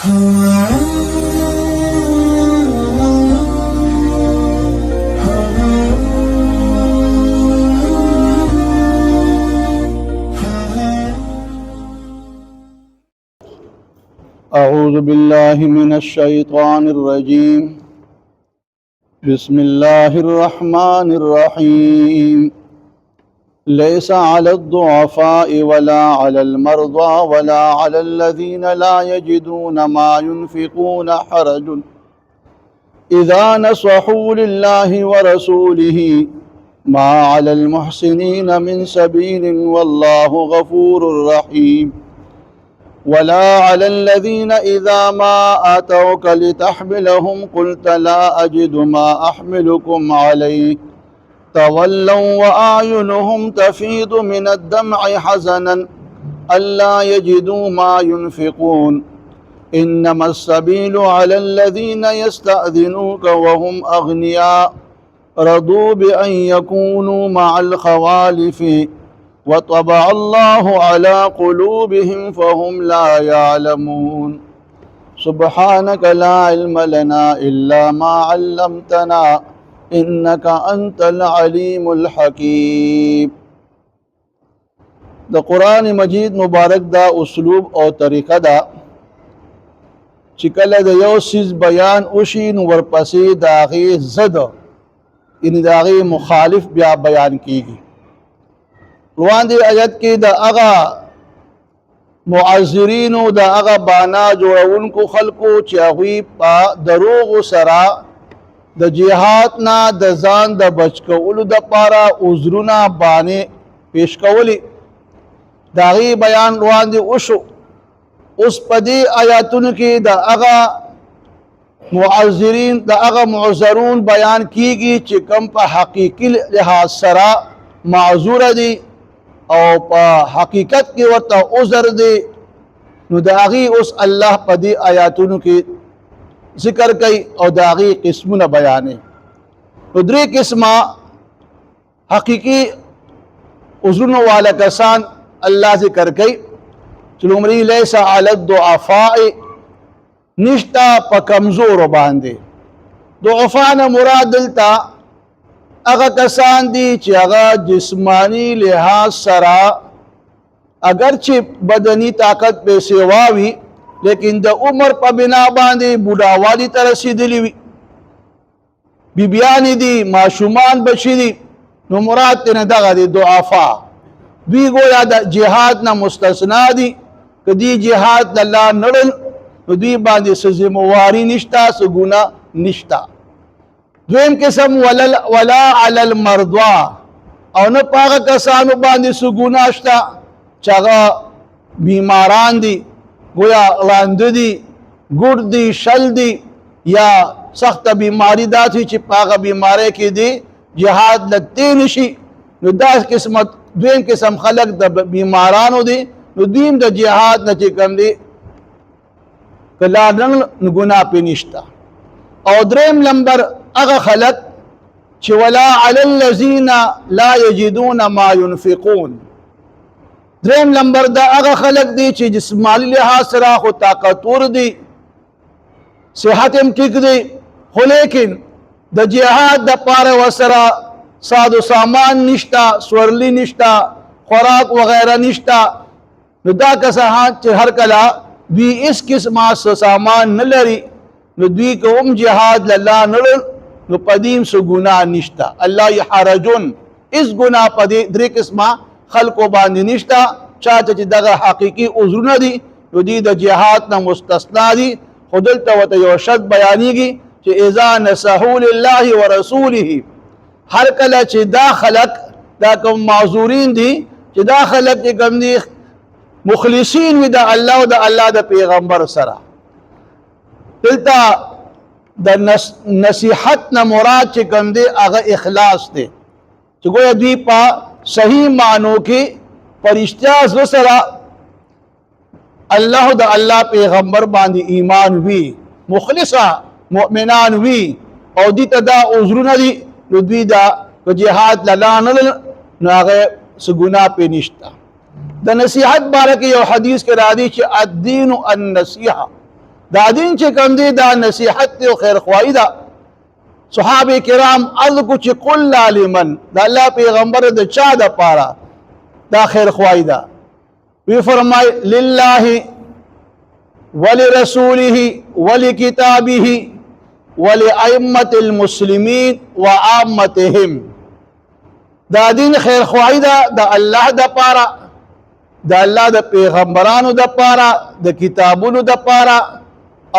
أعوذ بالله من الشيطان الرجيم بسم الله الرحمن الرحيم ليس على الضعفاء ولا على المرضى ولا على الذين لا يجدون ما ينفقون حرج إذا نصحوا لله ورسوله ما على المحسنين من سبيل والله غفور رحيم ولا على الذين إذا ما آتوك لتحملهم قلت لا أجد ما أحملكم عليه تولوا وأعينهم تفيض من الدمع حزنا ألا يجدوا ما ينفقون إنما السبيل على الذين يستأذنوك وهم أغنياء رضوا بأن يكونوا مع الخوالف وطبع الله على قلوبهم فهم لا يعلمون سبحانك لا علم لنا إلا ما علمتنا إنك أنت العليم الحكيم. د قرآن مجید مبارک دا اسلوب او طریقه دا چې کله د یو سیز بیان وشي نو ورپسې د هغې ضد یعنې د هغې مخالف بیا بیان کیږي. روان دی آیت کې د هغه معذرینو د هغه بانا جوړونکو خلکو چې هغوی په دروغو سره د جهاد نه د ځان د بچ کولو دپاره عذرونه بانې پیش کولی د هغې بیان روان دی وشو. اوس په دې آیاتونو کې د هغه معذرین د هغه معذرون بیان کیږي چې کم په حقیقي لحاظ سره معذوره دي او په حقیقت کې ورته عذر دی نو د هغې اوس الله په دې آیاتونو کې ذکر کوي او د هغې قسمونه بیانوي. نو درې قسمه حقیقي عذرونو والا کسان الله ذکر کوي چې لومړی لیس علی الضعفاء نشته په کمزورو باندې. ضعفاء نه مراد دلته هغه کسان دي چې هغه جسمانی لحاظ سره اگر چې بدنی طاقت پیسې واوي لیکن د عمر په بنا باندې بوډاوالي ته رسېدلي وي، بیبیانې دي، ماشومان بچي دي، نو مراد ترې دغه دي ضعفا. دوی گویا د جهاد نه مستثنا دي، که دوی جهاد د الله نړل نو دوی باندې څه ذمواري نشته، څه ګناه نشته. دویم قسم ولا علی المرضى او نه په هغه کسانو باندې څه ګناه شته چې هغه بیماران دي، گویا ړانده دي، ګوډ دي، شل دي، یا سخته بیماری داسې چې په هغه بیمارۍ کې دي جهاد لګتی نشي. نو دا قسمت دویم قسم خلق د بیمارانو دي، نو دویم د جهاد نه چې کوم دي که لا نو ګناه پې نشته. او دریم نمبر هغه خلق چې ولا علی الذین لا یجدون ما ينفقون. دریم نمبر دا هغه خلق دی چې جسمانی لحاظ سره خو طاقتور دي، صحت هم ټیک دی، خو لیکن د جهاد دپاره ورسره ساز و سامان نشته، سورلی نشته، خوراک وغیره نشته. نو دا کسان چې هر کله دوی اس قسمه سامان نه لري نو دوی که هم جهاد لله نړل نو پدیم سو ګناه نشته. الله حرجون اس ګناه پدې درې قسمه خلقو باندې نشته. چا چې دغه حقیقي عذرونه دي نو دوی د جهاد نه مستثنا دي. خو دلته ورته یو شرط بیانېږي چې اذا نصحوا لله ورسوله، هر کله چې دا خلق دا کوم معذورین دي چې دا خلق چې کوم دي مخلصین وي د الله او د الله د پیغمبر سره، دلته د نصیحت نه مراد چې کوم دی هغه اخلاص دی چې ګویا دوی په صحیح معنو کې په رښتیا زړه سره الله د الله پیغمبر باندې ایمان وي، مخلصه مؤمنان وي او دې ته دا عذرونه دي نو دوی دا که جهاد لاله نه نو هغه څه ګناه پې نشته. د نصیحت باره کې یو حدیث کې راځي چې الدین النصیحه، دا دین چې کوم دی دا نصیحت دی او خیر خواهی ده. صحابه کرام عرض کو چې قل لمن، دا الله پیغمبر د چا د پاره دا خیر خواهی ده؟ وی فرمای لله ولرسوله ولکتابه ولائمة المسلمین وعامتهم. دا دین خیر خواهی ده د الله د پاره، د الله د پیغمبرانو د پاره، د کتابونو د پاره،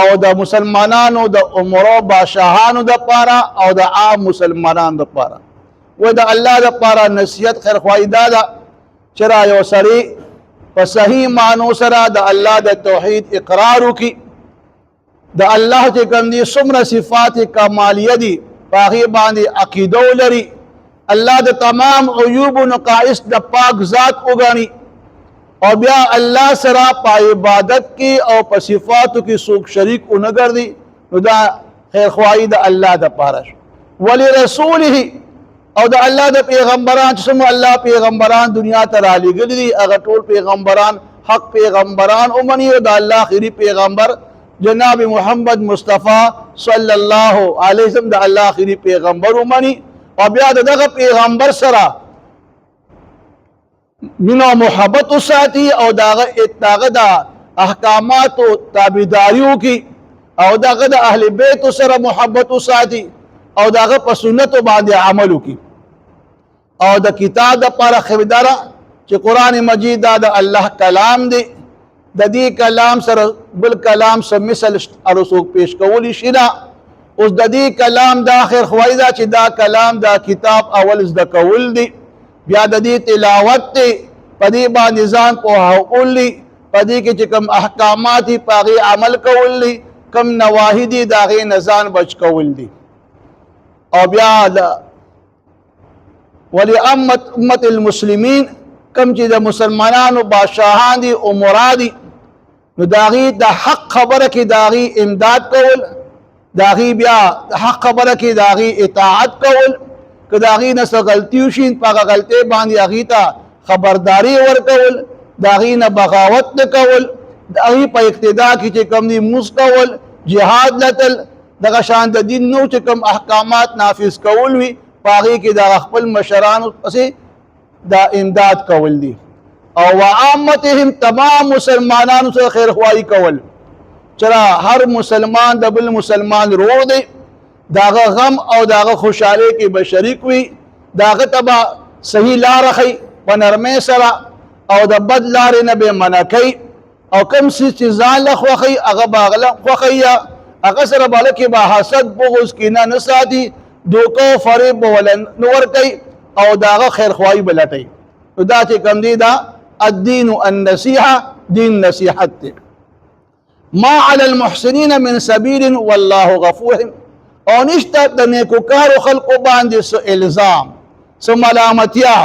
او د مسلمانانو د امرو بادشاهانو د پاره، او د عام مسلمانانو د پاره. و د الله د پاره نصیحت خیر خواهی ده چې را یو سړی په صحیح معنو سره د الله د توحید اقرار وکړي، د الله چې کوم دي څومره صفات کمالیه دي په هغې باندې عقیده ولري، الله د تمام عیوب و نقائص د پاک ذات وګڼي، او بیا الله سره په عبادت کې او په صفاتو کې څوک شریک ونه ګرځي، نو دا خیر خواهی د الله د پاره شو. ولرسوله، او د الله د پیغمبران چې څومره الله پیغمبران دنیا ته رالیږلي دي هغه ټول پیغمبران حق پیغمبران ومني، او د الله آخري پیغمبر جناب محمد مصطفی صلی الله علیه وسلم د الله آخري پیغمبر ومني، او بیا دغه پیغمبر سره مینه او محبت وساتي، او دغه د احکاماتو تابعداري وکړي، او دغه د اهل بیت سره محبت وساتي، او دغه په سنتو باندې عمل وکړي، او د کتاب دپاره خبرداره چې قرآن مجید دا د الله کلام دی، د دې کلام سره بل کلام سره مثل هر څوک پیش کولی شي نه. اوس د دې کلام دا خیر خواهی ده چې دا کلام دا کتاب اول زده کول دی، بیا د دې تلاوت دی، په دې باندې ځان پوهول دی، په دې کې چې کوم احکامات دي په هغې عمل کول دی، کوم نواهی دي د هغې نه ځان بچ کول دی. او بیا ولامة المسلمین، کم چې د مسلمانانو بادشاهان دي امرا دي، نو د هغې د حق خبره کې د هغې امداد کول، د هغې بیا د حق خبره کې د هغې اطاعت کول، که د هغې نه څه غلطي وشي په هغه غلطۍ باندې هغې ته خبرداری ورکول، د هغې نه بغاوت نه کول، د هغې په اقتدا کې چې کوم دي مونځ کول، جهاد لتل، دغه شان د دین نو چې کوم احکامات نافذ کول وي په هغې کې د خپل مشرانو پسې دا امداد کول دي، او وعامتهم تمام مسلمانانو سره خیر خواهی کول، چرا هر مسلمان د بل مسلمان روح دی، داغه غم او داغه خوشحالی کې به شریک وي، داغه ته به صحیح لاره ښیي په نرمۍ سره، او د بد لارې نه به منع کوي، او کوم څیز چې ځان له خوښوي هغه به هغه له خوښوي، هغه سره به هلکې به حسد بغض کینه نه ساتي، دوکه فریب به وله نه ورکوي، او داغه خیر خواهی به لټوي. نو دا چې کوم دی دا الدین النصیحه، دین نصیحت دی. ما علی المحسنین من سبیل والله غفور، او نشته د نیکوکارو خلقو باندې څه الزام څه ملامتیا،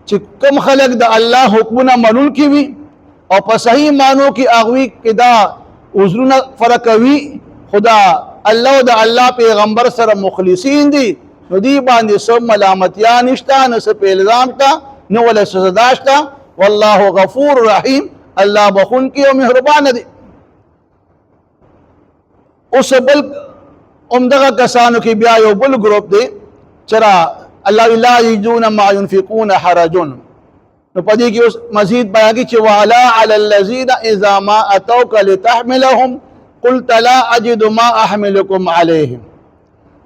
چې کوم خلق د الله حکمونه منونکي وي او په صحیح معنو کې هغوی کې دا عذرونه فرقوي، خدا الله او د الله پیغمبر سره مخلصین دي، نو دی باندې څه ملامتیا نشته، نه څه په الزام شته، نه ولا څه سزا شته. والله غفور رحیم، الله بخونکي او مهربان دی. اوس بل همدغه کسانو کې بیا یو بل ګروپ دی چې الله لا یجدون ما ينفقون حرج، نو په دې کې اوس مزید بیان کوي چې وعلى على الذين اذا ما اتوك لتحملهم قلت لا اجد ما احملكم عليه،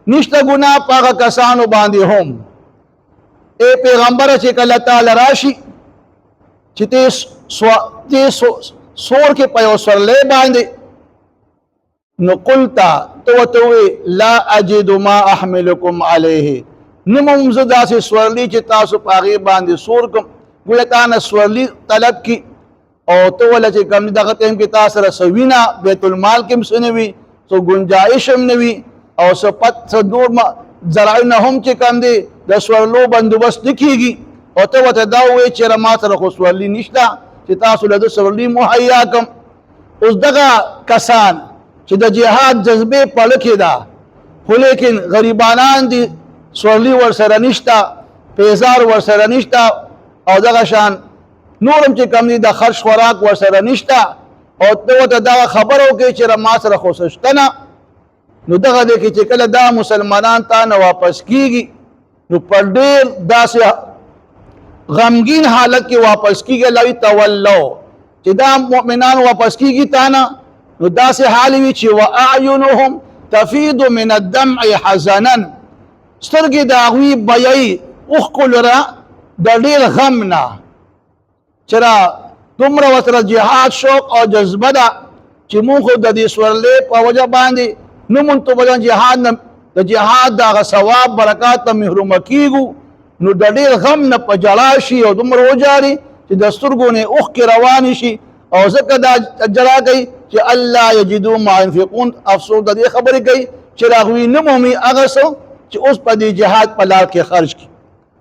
نشته ګناه پاغه کسانو باندې هم اے پیغمبر چې کله تعالی راشي چې ته سور کې په یو سورلۍ باندې، نو قلتا تو لا اجد ما احملكم عليه، نموم زه داسې سورلي چې تاسو په هغې باندې سور کوم، ګویا تا نه سورلي طلب کړي، او ته وله چې کوم دغه ټایم کې تا سره څه وینه بیت المال کې هم څه نه وي، څه ګنجایش هم نه وي، او څه نور ذرایع نه هم چې کوم دی د سورلو بندوبست نه کېږي، او ته ورته دا ووایې چېرې ما سره خو سورلي نشته چې تاسو له ده سورلي مهیا کړم. اوس دغه کسان چې د جهاد جذبې پړه کې ده، خو لیکن غریبانان دي، سورلي ورسره نشته، پیزار ورسره نشته، او دغه شان نورم چې کوم دي د خرچ خوراک ورسره نشته، او ته ته دا خبرو کې چې ما سره خو شته نه، نو دغه دې کې چې کله دا مسلمانان تا نه واپس کیږي نو په ډېر داسې غمگین حالت کې واپس کیږي. الله تولو چې دا مؤمنان واپس کیږي تا نه، نو داسې حال وي چې واعینهم تفیض من الدمع حزنا، سترګې د هغوی بیایي اوښکو لره د ډېر غم نه، چې را دومره ورسره جهاد شوق او جذبه ده چې مونږ خو د دې سورلۍ په وجه باندې نه مونږ ته بدن جهاد نه د جهاد د هغه ثواب برکات ته محرومه کیږو، نو د ډېر غم نه په جړا شي او دومره وجاري چې د سترګو نه اوښکې روانې شي. او ځکه دا جړا کوي چې الله یجدو ما ينفقون، افسوس د دې خبرې کوي چې هغوی نه مومي هغه څه چې اوس په دې جهاد په لار کې خرج کړي.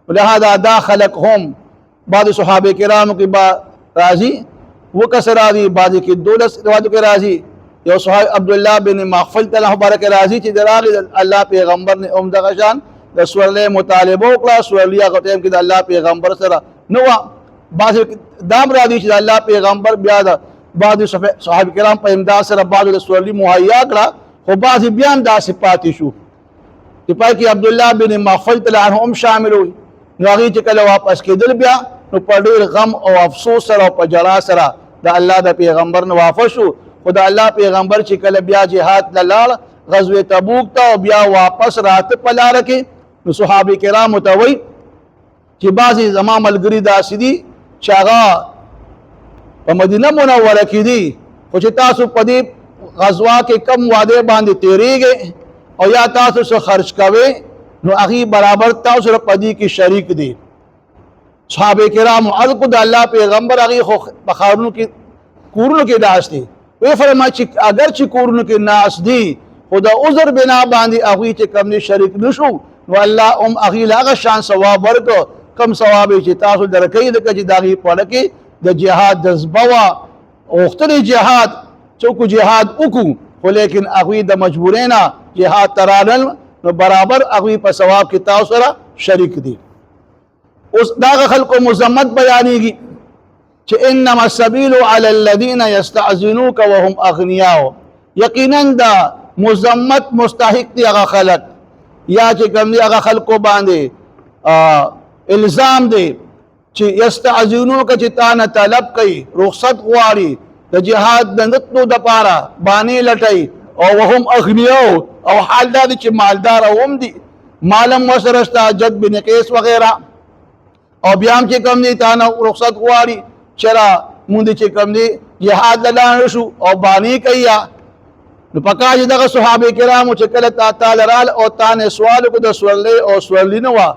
ولهذا دا خلق هم بعض صحابه کرامو کې با راضي و کس راضي، بعض کې 12 روایتو کې راضي. یو صحابي عبدالله بن مغفل تعالی مبارک راضي چې دراغ الله پیغمبر نے عمده شان د سورلۍ مطالبه وکړه، سورلۍ هغه ټیم کې د الله پیغمبر سره نو بعض دام راضي چې د الله پیغمبر بیا د بعض صحابه کرام په امداد سره بعض د سورلۍ مهیا کړه، خو بعض بیا داسې پاتې شو چې پای کې عبدالله بن مغفل تعالی عنہ هم شامل وي. نو هغه چې کله واپس کېدل بیا نو په ډېر غم او افسوس سره او په جړا سره د الله د پیغمبر نه واپس شو. خو د الله پیغمبر چې کله بیا جهاد ته لاړ غزوه تبوک ته او بیا واپس راته په لاره کې، نو صحابه کرامو ته وایي چې بعضې زما ملګري داسې دي چې هغه په مدینه منوره کې دي، خو چې تاسو په دې غزوه کې کم واده باندې تیریږئ او یا تاسو څه خرج کوئ نو هغې برابر تاسو سره په دې کې شریک دي. صحابه کرامو عرض کو د الله پیغمبر هغې خو په ښارونو کې کورونو کې ناست دي، وی فرمایي چې اگر چې کورونو کې ناست دي خو د عذر بنا باندې هغوی چې کوم شریک نشو، نو الله هم هغې له هغه شان ثواب ورکړو کم ثواب یې چې تاسو درکوئ، ځکه چې د هغې په اړه کې د جهاد جذبه وه، غوښتل جهاد څوک جهاد وکړو خو لیکن هغوی د مجبورۍ نه جهاد ته رالل، نو برابر هغوی په ثواب کې تاسو سره شریک دي. اوس دغه خلکو مذمت بیانېږي چې انما السبیل علی الذین یستأذنوک وهم اغنیاء، یقینا د مذمت مستحق دي هغه خلک یا چې کوم دي هغه خلکو باندې الزام دی چې یستأذنوک چې تا نه طلب کوي، رخصت غواړي د جهاد د نتلو دپاره بانې لټوي او وهم اغنیاء، او حال دا دی چې مالدار هم دي، مالم ورسره شته جد بن قیس وغیره، او بیا هم چې کوم دی تا نه رخصت غواړي چرا مونږ چې کوم دی جهاد له لاړ شو او بانې کوي. نو پکار چې دغه صحابه کرامو چې کله تا لرال او تا نه سوال وکړو د سورلۍ او سورلۍ نه وه،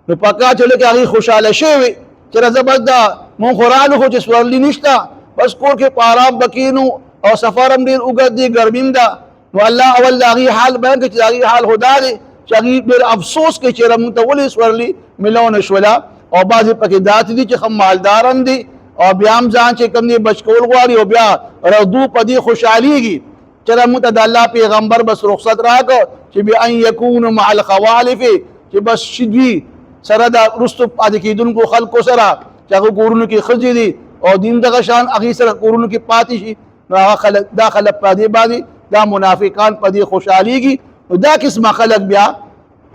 نو پکار چې لکه هغې خوشحاله شوي چې راځه بس دا مونږ خو رالو خو چې سورلۍ نشته، بس کور کې په آرام به کینو او سفر هم ډېر اوږد دی، ګرمي هم ده. نو الله اول د هغې حال بیان کړي چې د هغې حال خو دا دی چې هغې ډېر افسوس کوي چې مونږ ته ولې سورلۍ میلاو نه شوله، او بعضې پکې داسې دي چې ښه مالدار هم دي او بیا هم ځان چې کوم دی بچ کول غواړي او بیا ردو په دې خوشحالېږي چې مونږ ته د الله پیغمبر بس رخصت راکړو چې بأن یکونو مع الخوالف، چې بس شي دوی سره د وروستو پاتې کېدونکو خلکو سره چې هغه کورونو کې ښځې دي او دین دغه شان هغې سره کورونو کې پاتې شي، نو هغه خلک دا خلک په دې باندې دا منافقان په دې خوشحالېږي. نو دا قسمه خلک بیا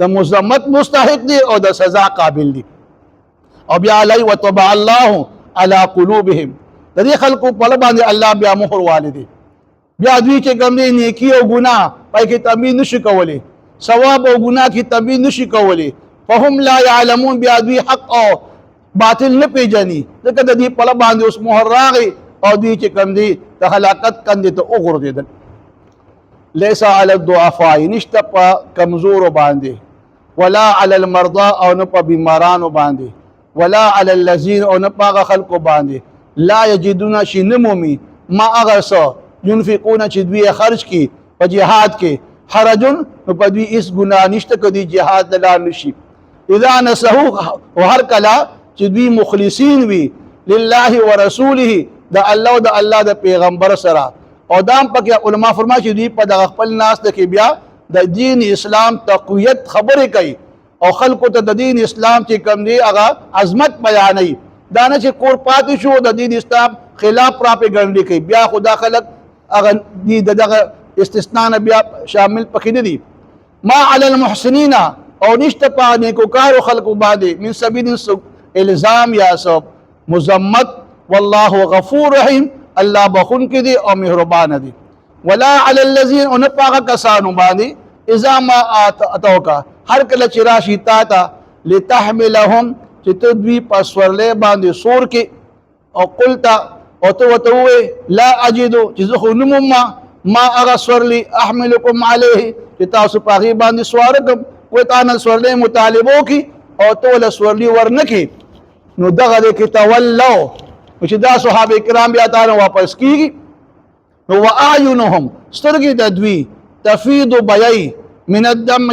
د مذمت مستحق دي او د سزا قابل دي. او بیا علی وطبع الله علی قلوبهم، د دې خلکو په باندې الله بیا مهر والدي، بیا دوی چې کوم دی نیکي او ګناه پای کې تمیز نشي کولی، ثواب او ګناه کې تمیز نشي کولی، فهم لا يعلمون، بیا دوی حق او باطل نه پیژني، ځکه د دې په باندې اوس مهر راغی او دوی چې کوم دی د هلاکت کندې ته وغورځېدل. لیس علی الضعفاء، نشته په کمزورو باندې، ولا علی المرضى او نه په بیمارانو باندې، ولا علی الذین او نه په هغه خلکو باندې لا یجدون چې نه مومي ما هغه څه ينفقون چې دوی خرج کړي په جهاد کې، حرجن نو په دوی هېڅ ګناه نشته که دوی جهاد ته لاړ نشي. اذا نصحوا، او هر کله چې دوی مخلصین وي لله ورسوله، د الله او د الله د پیغمبر سره، او دا هم پکې علما فرمایي چې دوی په دغه خپل ناسته کې بیا د دین اسلام تقویت خبرې کوي او خلکو ته د دین اسلام چې کوم دی هغه عظمت بیانوي، دا نه چې کور پاتې شو د دین اسلام خلاف پراپیګنډي کوي بیا خدا خلق اغه دي دغه استثناء بیا شامل پکې نه دي ما علی المحسنین او نشته په نیکوکارو خلقو باندې من سبیل الزام یا سب مزمت والله غفور رحیم الله بخون کې دي او مهربان دي ولا علی الذین ان پاک کسانو باندې اذا ما اتوکا هر کله چې راشي تا ته لتحملهم چې تدوی پسورلې باندې سور کې او قلت او تو لا اجدو چې زه خو نمم ما اغسور لي احملكم عليه چې تاسو په هغه باندې سوار کوم و تا نه سورلې مطالبو کې او تو له سورلي ورنکې نو دغه دې کې تولوا چې دا صحابه کرام بیا تا واپس کیږي نو واعینهم سترګې د دوی تفیض بیای من الدم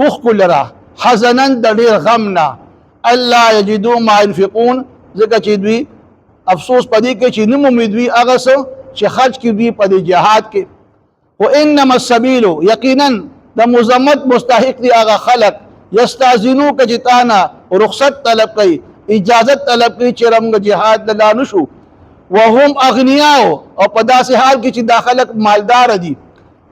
وخ کلرا حزنا د ډیر غمنا الله یجدو ما ينفقون ځکه چې دوی افسوس پدې کې چې نمو دوی هغه څه چې خرج کې دوی په جهاد کې و انما السبيل یقینا د مزمت مستحق دی هغه خلق یستاذنو کجتانا رخصت طلب کوي اجازت طلب کوي چې رنګ جهاد لا نشو وهم اغنیاء او په داسې حال کې چې داخلك مالدار دي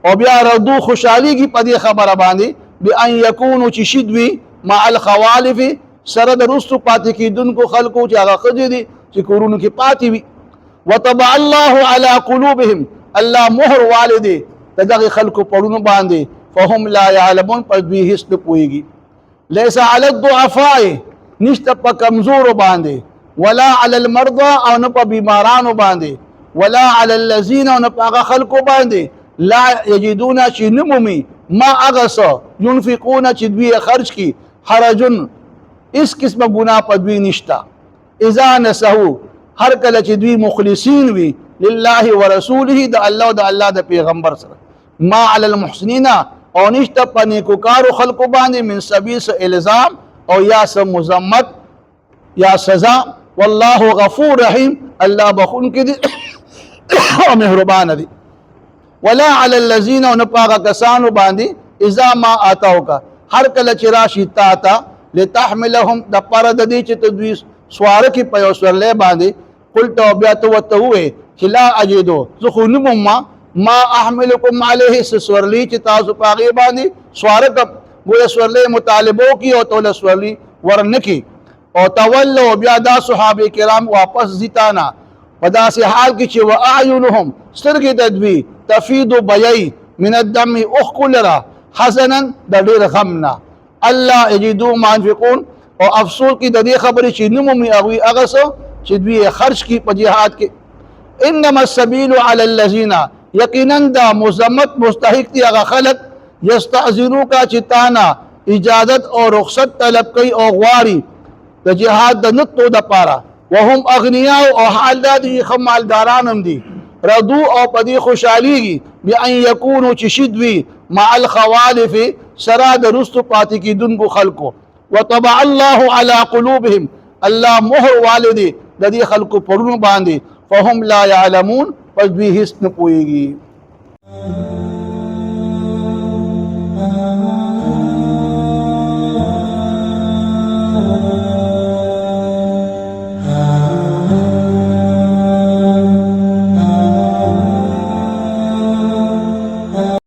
او بیا ردو خوشحالي کی په دې خبره باندې بان یکونو چې شدوي مع الخوالف سره د رستو پاتې کیدونکو خلقو چې هغه خځې دي چې کورونو کې پاتې وي وطبع الله على قلوبهم الله مهر والده دغه خلقو پړونو باندې فهم لا يعلمون پر دوی هیڅ نه پوهیږي ليس على الضعفاء نشته په کمزور باندې ولا على المرضى او نه په بیمارانو باندې ولا على الذين او نه په خلقو باندې لا یجدون چې نمومي ما اغسو ينفقون چې دوی خرج کی حرجن اس قسم گناہ په دوی نشتا اذا نسهو هر کله چې دوی مخلصین وي لله ورسوله د الله او د الله د پیغمبر سره ما علی المحسنین او نشته په نیکوکارو خلقو باندې من سبیل الزام او یا سم مزمت یا سزا والله غفور رحیم الله بخون کې دي او مهربان دي ولا علی الذین ونپاغه کسانو باندې اذا ما اتاوکا هر کله چې راشي تا ته لتحملهم د پر د دې چې تدوی سوار کې په وسورلې باندې قلت بیا تو وته چې لا اجدو زه خو نمم ما احملكم عليه سورلی چې تاسو په هغه باندې سوار کړ ګویا سورلې مطالبو کې او تول سورلی ورنکي او تولوا بیا دا صحابه کرام واپس زیتانا په داسې حال کې چې واعینهم سترګې د دوی تفیض بیای من الدم اخ کلرا حزنا د ډیر غمنا الله یجدو ما ينفقون او افسوس کی د دې خبرې چې نمومي هغه څه چې دوی خرج کی په جهاد کې انما السبيل على الذين یقینا دا مزمت مستحق دي هغه خلق یستاذنو کا چتانا اجازت او رخصت طلب کوي او غواړي د جهاد د نتو د پاره وهم اغنیاء او حال د خمالداران هم دي ردو او پدی خوشاليږي بان يكونوا چشدوي مع الخوالف سرا د رستو پاتې کیدونکو خلقو وطبع الله على قلوبهم الله مهر والدي د دې خلقو پرونو باندې فهم لا يعلمون پس دوی هیڅ نه پوهیږي